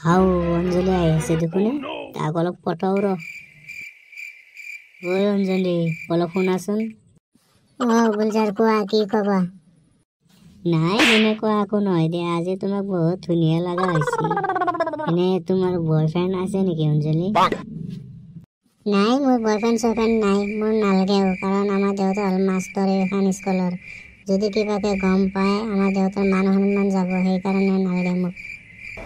হাও অঞ্জলি আহিছে দেখোনে তাক অলপ পঠাও ৰ ওই অঞ্জলি অলপ শুনাচোন গুলজাৰ কোৱা কি কবা নাই এনেকুৱা একো নহয় দে আজি তোমাক বহুত ধুনীয়া লগা হৈছে এনে তোমাৰ বয়ফ্ৰেণ্ড আছে নেকি অঞ্জলি নাই মোৰ বয়ফ্ৰেণ্ড চয়ফ্ৰেণ্ড নাই মোৰ নালাগেও কাৰণ আমাৰ দেউতা হ'ল মাষ্টৰ এখন স্কুলৰ যদি কিবাকে গম পায় আমাৰ দেউতাৰ মান সন্মান যাব সেইকাৰণে নালাগে মোক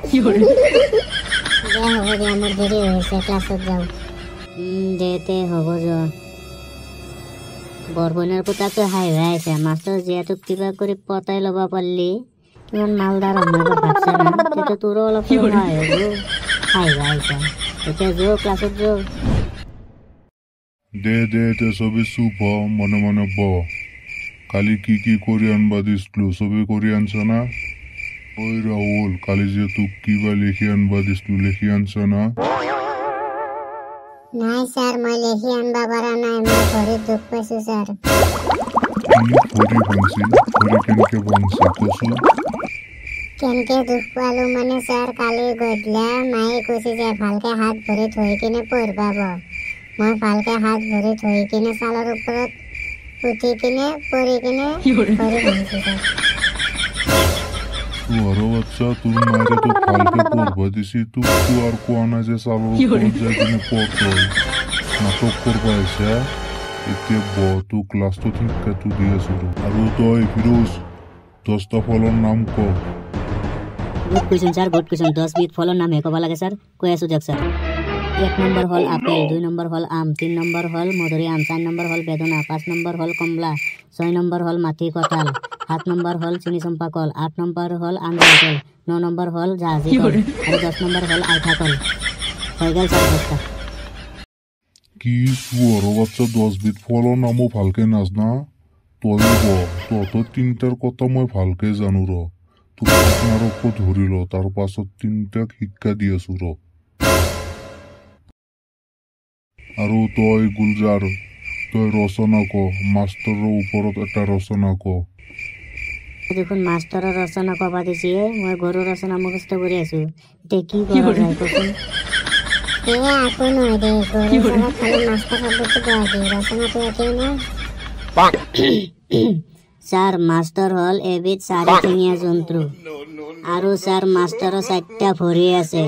দিয়া হ'ব দিয়া মোৰ দেৰি হৈছে ক্লাছত যাওঁ দে হ'ব যোৱা বৰবনৰ পুতাকে হাই আছে মাষ্টৰ যিহেতু কিবা কৰি পতাই ল'ব পাৰিলি কিমান মালদাৰ আমাৰ ভাবছা না তেতিয়া তোৰো অলপ সহায় হ'ব হাই আহিছা এতিয়া যোৱা ক্লাছত যোৱা দে সবে চুপ হ মনে মনে ব কালি কি কৰি আনবা দিছিলো সবে কৰি আনছ না ওই রাহুল কালি যে তোক কিবা লিখি আনবা দিছিলো লিখি আনছ না নাই স্যার মই লিখি আনবা পাৰা নাই মই ভৰি দুখ পাইছো স্যাৰ ভৰি ভাঙছি ভৰি কেনেকে ভাঙছি কচু কেনেকে দুখ পালো মানে স্যাৰ কালি গধূলা মায়ে কৈছে যে ভালকে হাত ভৰি ধুই কিনে পঢ়বাব মই ভালকে হাত ভৰি ধুই কিনে চালৰ ওপৰত উঠি কিনে পৰি কিনে ভৰি ভাঙছি স্যার তোর বাচ্চা তোর মায়ের তো কালকে পড়বা দিছি তুই আর কোয়ানা যে চালু যাই কিনে পড়তো নাটক করবা এসে এতিয়া তু ক্লাস তো ঠিক তু দিয়ে শুরু আর তই ফিরোজ 10টা ফলর নাম ক good question sir good question 10 বিট ফলর নাম হে কবা লাগে স্যার কই আছো দেখ স্যার 1 নম্বর হল আপেল 2 নম্বর হল আম 3 নম্বর হল মধুরি আম 4 নম্বর হল বেদনা 5 নম্বর হল কমলা 6 নম্বর হল মাটি কঁঠাল 7 নম্বর হল চিনি চম্পা কল 8 নম্বর হল আঙ্গুর কল 9 নম্বর হল জাহাজি কল আর 10 নম্বর হল আইঠা কল হয়ে গেল স্যার দশটা কি তোর বাচ্চা 10 বিট ফলর নামও ভালকে নাজ না তই তত তিনটার কথা মই ভালকে জানো র তোর আপনারক ধরিল তার পাছত তিনটাক শিক্ষা দিয়েছো র আৰু তই গুলজাৰ তই ৰচনা ক মাষ্টৰৰ ওপৰত এটা ৰচনা ক দেখোন মাষ্টৰৰ ৰচনা কবা দিছে মই গৰু ৰচনা মুখস্থ কৰি আছো তে কি কৰা যায় কচোন আকো নহয় দে গৰু খালি মাষ্টৰ শব্দটো কোৱা দি ৰচনাটো একেই না স্যাৰ মাস্টাৰ হল এবিধ চাৰিঠেঙীয়া জন্তু আৰু স্যাৰ মাস্টাৰৰ 4টা ভৰি আছে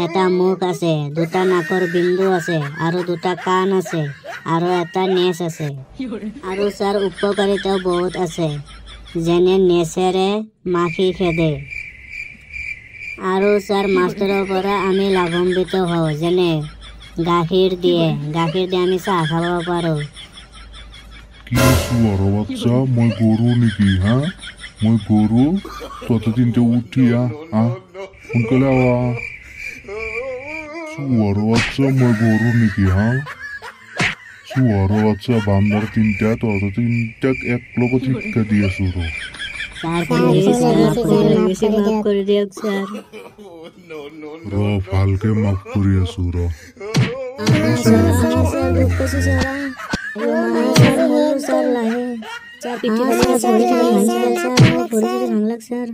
এটা মুখ আছে 2টা নাকৰ বিন্দু আছে আৰু 2টা কাণ আছে আৰু এটা নেছ আছে আৰু স্যাৰ উপকাৰিতাও বহুত আছে যেনে নেছেৰে মাখি খেদে আৰু স্যাৰ মাস্টাৰৰ পৰা আমি লাভান্বিত হওঁ যেনে গাখীৰ দিয়ে আমি চাহ খাব পাৰো কি সুয়ার বাচ্চা মই গরু নাকি হ্যাঁ মই গরু তত তিনটে উঠিয়া সোনকালে আওয়া সুয়ার বাচ্চা মই গরু নাকি হ্যাঁ সুয়ার বাচ্চা বান্দার তিনটা তত তিনটাক এক লগত শিক্ষা দিয়েছো র ভালকে মাফ কৰি আছো ৰ স্যাৰ পিঠে ভাঙলাক স্যাৰ